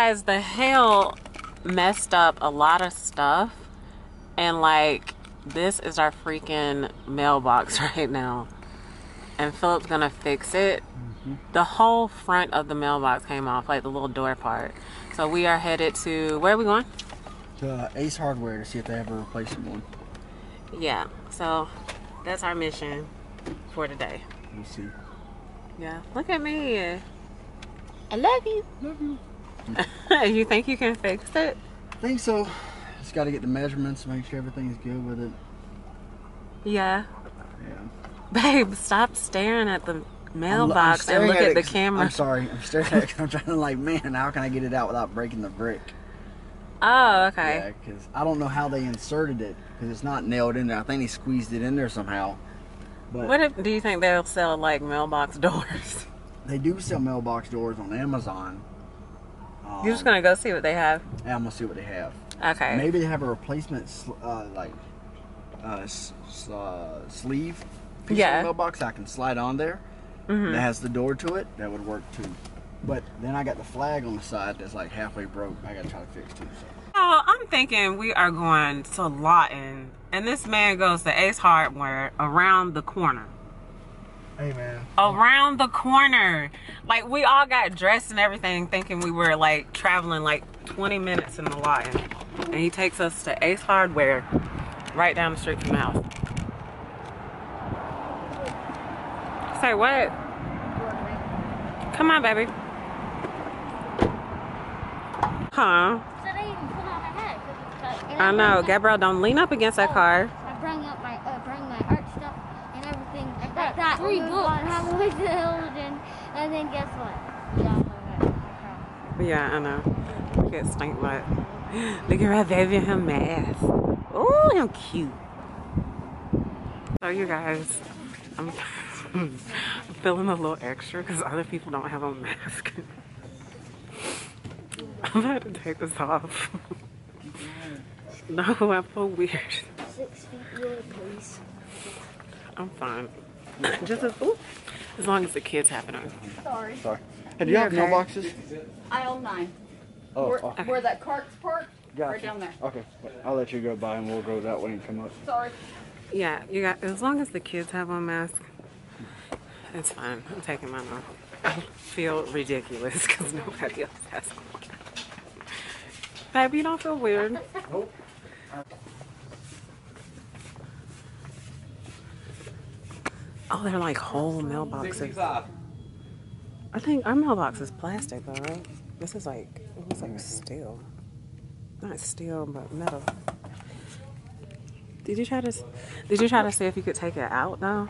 guys, the hail messed up a lot of stuff, and like this is our freaking mailbox right now, and Philip's gonna fix it. The whole front of the mailbox came off, like the little door part. So we are headed to, where are we going? To Ace Hardware to see if they have a replacement one. Yeah, so that's our mission for today. We'll see. Yeah, look at me. I love you. Love you. You think you can fix it? I think so. Just got to get the measurements, make sure everything's good with it. Yeah. Yeah. Babe, stop staring at the mailbox and look at the camera. I'm sorry. I'm staring at it 'cause I'm trying to like, man, how can I get it out without breaking the brick? Oh, okay. Yeah, because I don't know how they inserted it because it's not nailed in there. I think they squeezed it in there somehow. But What do you think they'll sell, like mailbox doors? they do sell mailbox doors on Amazon. You're just gonna go see what they have? Yeah, I'm gonna see what they have. Okay. Maybe they have a replacement sleeve piece of the mailbox I can slide on there. That has the door to it. That would work too. But then I got the flag on the side that's like halfway broke. I gotta try to fix too. So. Oh, I'm thinking we are going to Lawton, and this man goes to Ace Hardware around the corner. Hey man. Around the corner. Like, we all got dressed and everything thinking we were like traveling like 20 minutes in the Lawton. And he takes us to Ace Hardware right down the street from the house. Say what? Come on, baby. Huh? So they even put on her head. I know. Gabrielle, don't lean up against that car. I bring my art stuff and everything like that. 3 books. Halfway to the Hilton, and then guess what? Yeah, I know. Look at stink butt. Look at her baby in her mask. Oh, I'm cute. So you guys, I'm feeling a little extra because other people don't have a mask. I'm about to take this off. No, I feel weird. 6 feet away, please. I'm fine. Just as long as the kids have it on. Sorry. Hey, do you have mailboxes? Aisle 9. Oh, Where that cart's parked? gotcha. Right down there. Okay, I'll let you go by and we'll go that way and come up. Sorry. Yeah, you got, as long as the kids have on masks, it's fine. I'm taking mine off. I feel ridiculous because nobody else has one. Baby, you don't feel weird. Nope. Oh, they're like whole mailboxes. I think our mailbox is plastic though, right? This is like, it looks like steel. Not steel, but metal. Did you try to see if you could take it out though?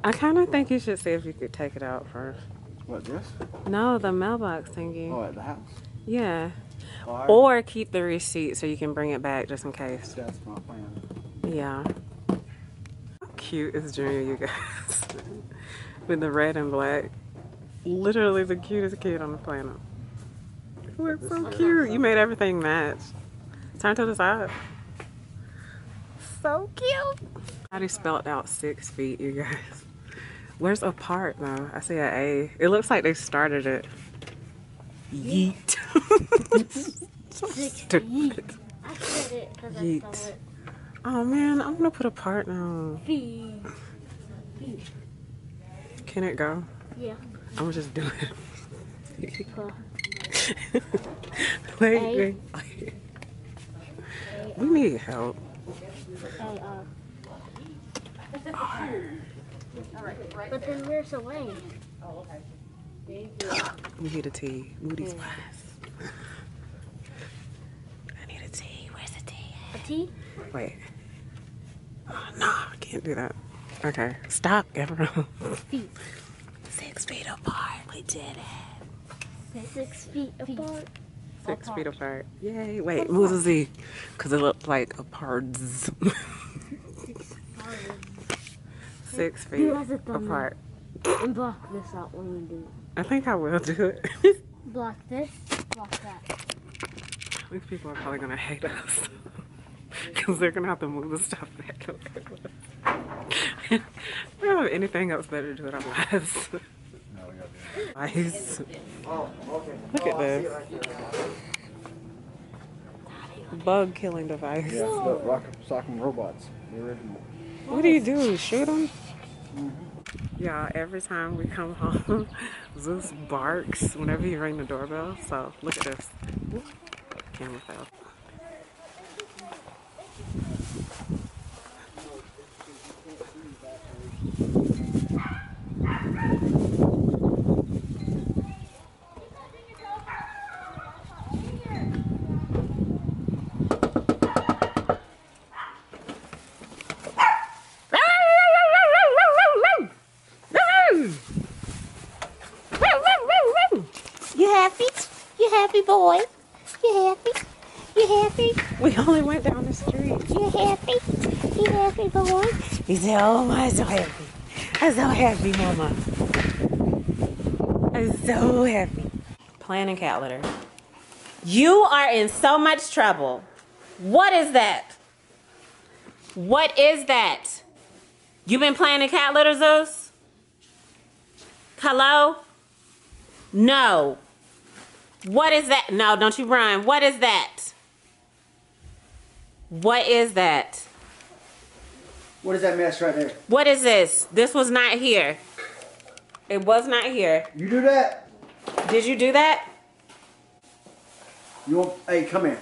I kind of think you should see if you could take it out first. What, this? No, the mailbox thingy. Oh, at the house? Yeah. Or keep the receipt so you can bring it back just in case. That's my plan. Yeah. How cute is Junior, you guys? With the red and black. Literally the cutest kid on the planet. You look so cute. You made everything match. Turn to the side. So cute. I already spelled out 6 feet, you guys. Where's apart though? I see an A. It looks like they started it. Yeet. So stupid. I said it because I Yeet. saw it. Oh man, I'm gonna put apart now. Feet. Can it go? Yeah. I'm gonna just do it. Wait. We need help. But then where's the way? We need a T. Moody's class. I need a T. Where's the T? A T? Wait. Oh, no, I can't do that. Okay, stop, everyone. Feet. 6 feet apart. We did it. 6 feet apart. 6 feet apart. Yay. Wait, move the Z. Because it looked like a pards. 6 feet apart. And block this out when we do it. I think I will do it. Block this, block that. These people are probably gonna hate us. Because they're gonna have to move the stuff back. We don't have anything else better to do with our lives. No, we gotta do that. Nice. Oh, okay. Look at this. Bug killing device. Yeah, look, rock, sock, and robots. The original. What do you do? Shoot them? Yeah, every time we come home, Zeus barks whenever you ring the doorbell. So look at this. Oop, camera fell. You happy? You happy, boy? You happy? You happy? We only went down the street. You happy? You happy, boy? He said, oh, I'm so happy. I'm so happy, mama. I'm so happy. Planning cat litter. You are in so much trouble. What is that? What is that? You been planning cat litter, Zeus? Hello? No. What is that? No, don't you run. What is that? What is that? What is that mess right there? What is this? This was not here. It was not here. You do that? Did you do that? You want? Hey, come here.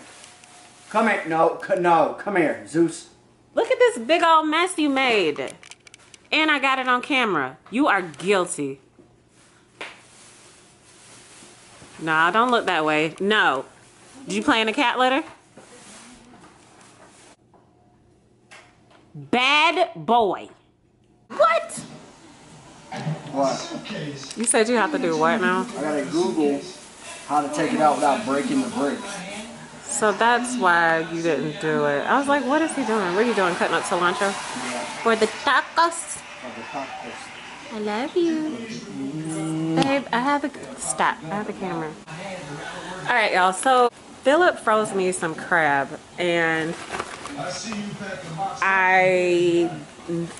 Come here. No, no, come here, Zeus. Look at this big old mess you made. And I got it on camera. You are guilty. Nah, don't look that way. No. Did you play in a cat litter? Bad boy. What? What? You said you have to do what now? I gotta Google how to take it out without breaking the bricks. So that's why you didn't do it. I was like, what is he doing? What are you doing? Cutting up cilantro? Yeah. For the tacos? Of the tacos. I love you. Babe, I have the, stop, I have the camera. All right, y'all, so Philip froze me some crab and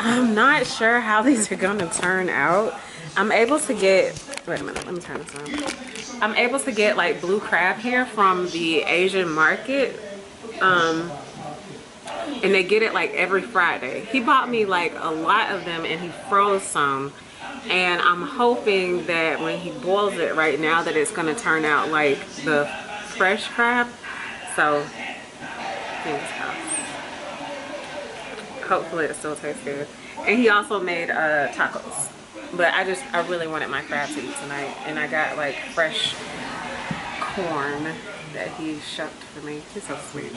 I'm not sure how these are gonna turn out. I'm able to get, wait a minute, let me turn this on. I'm able to get like blue crab here from the Asian market. And they get it like every Friday. He bought me like a lot of them and he froze some. And I'm hoping that when he boils it right now that it's gonna turn out like the fresh crab. So, fingers crossed. Hopefully it still tastes good. And he also made tacos. But I really wanted my crab to eat tonight. And I got like fresh corn that he shucked for me. He's so sweet.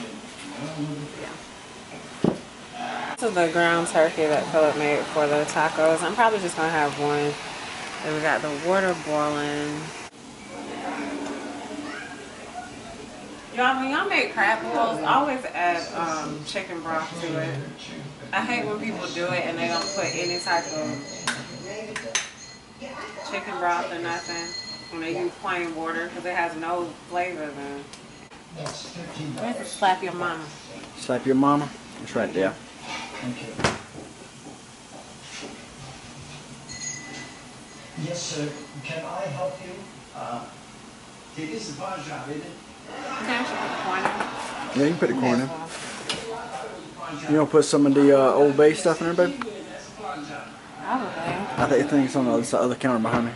Yeah. This is the ground turkey that Philip made for the tacos. I'm probably just gonna have one. Then we got the water boiling. Y'all, when y'all make crab balls, always add chicken broth to it. I hate when people do it and they don't put any type of chicken broth or nothing. When they use plain water because it has no flavor then. Where's the slap your mama? Slap your mama? It's right there. Yes, sir. Can I help you? It is a bar job, isn't it? Okay, I should put the corn in. Yeah, you can put the corn in. You don't put some of the Old Bay stuff in there, babe? Probably. I think it's on the other side of the counter behind me.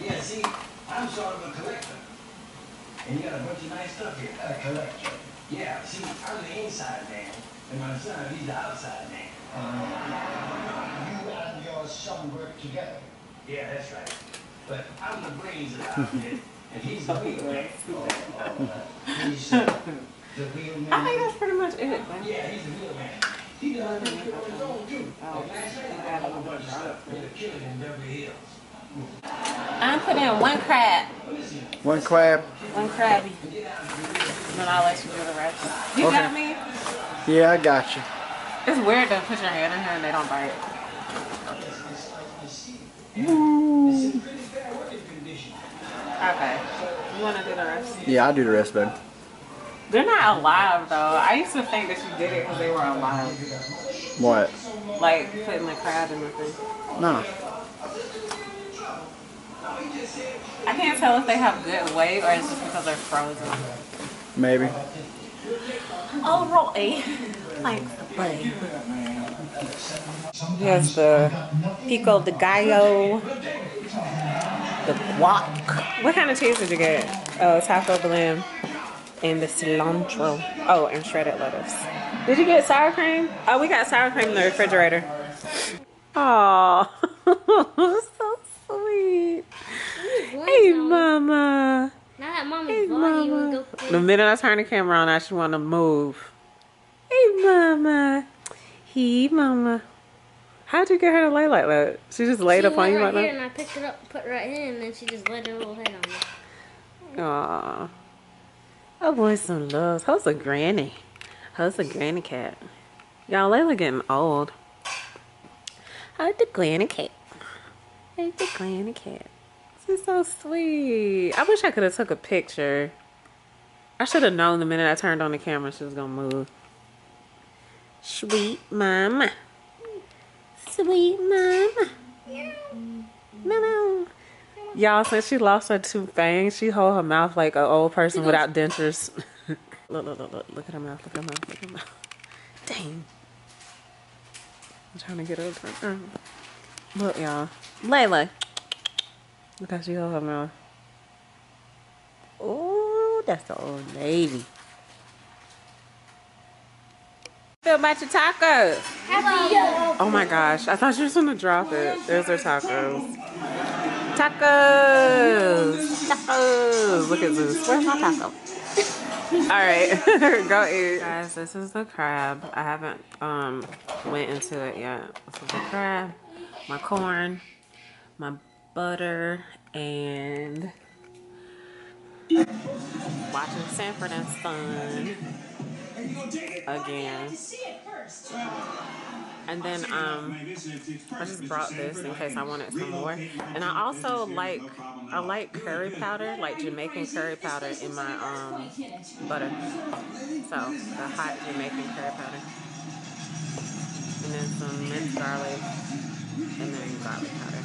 Yeah, see, I'm sort of a collector. And you got a bunch of nice stuff here. A collector? Yeah, see, I'm the inside man, and my son, he's the outside man. You and your son work together? Yeah, that's right. But I'm the brains of the outfit, and he's the wheel man. He's the wheel man? I think that's pretty much it. Yeah, he's the wheel man. He does make it on his own, too. And last night, I had a bunch of stuff for the killing in Beverly Hills. I'm putting in one crab. One crab. One crabby. Then I'll let you do the rest. You Okay. got me? Yeah, I got you. It's weird to put your hand in here and they don't bite. Okay. You want to do the rest? Yeah, I'll do the rest, babe. They're not alive though. I used to think that you did it because they were alive. What? Like putting the crab in the thing. No. I can't tell if they have good weight or it's just because they're frozen. Maybe. Oh, Roy. Thanks, buddy. Here's the pico de gallo. The guac. What kind of cheese did you get? Oh, taco blend. And the cilantro. Oh, and shredded lettuce. Did you get sour cream? Oh, we got sour cream in the refrigerator. Oh, so sweet. Hey, mama. Now that Mommy's Hey, vlogging, you wanna mama. go The minute I turn the camera on, I just want to move. Hey, mama. Hey, mama. How'd you get her to lay like that? She just laid up on you like right that? here, and I picked it up, put it right here, and then she just laid her little head on me. Aww. Oh boy, some loves. How's a granny? How's a granny cat? Y'all, Layla getting old. How's the granny cat? How's the granny cat? She's so sweet. I wish I could have took a picture. I should have known the minute I turned on the camera she was gonna move. Sweet mama. Sweet mama. No. Y'all, since she lost her 2 fangs, she hold her mouth like an old person without dentures. Look at her mouth, look at her mouth, look at her mouth. Dang. I'm trying to get her to turn. Look, y'all. Layla. Look how she hold her mouth. Oh, that's the old lady. Feel about your tacos. Oh my gosh, I thought you were gonna drop it. There's our tacos. Tacos! Tacos! Look at Zeus. Where's my taco? Alright, go eat. Guys, this is the crab. I haven't went into it yet. This is the crab, my corn, my butter, and watching Sanford and Son again. And then I just brought this in case I wanted some more. And I also like curry powder, like Jamaican curry powder in my butter. So the hot Jamaican curry powder. And then some minced garlic and then garlic powder.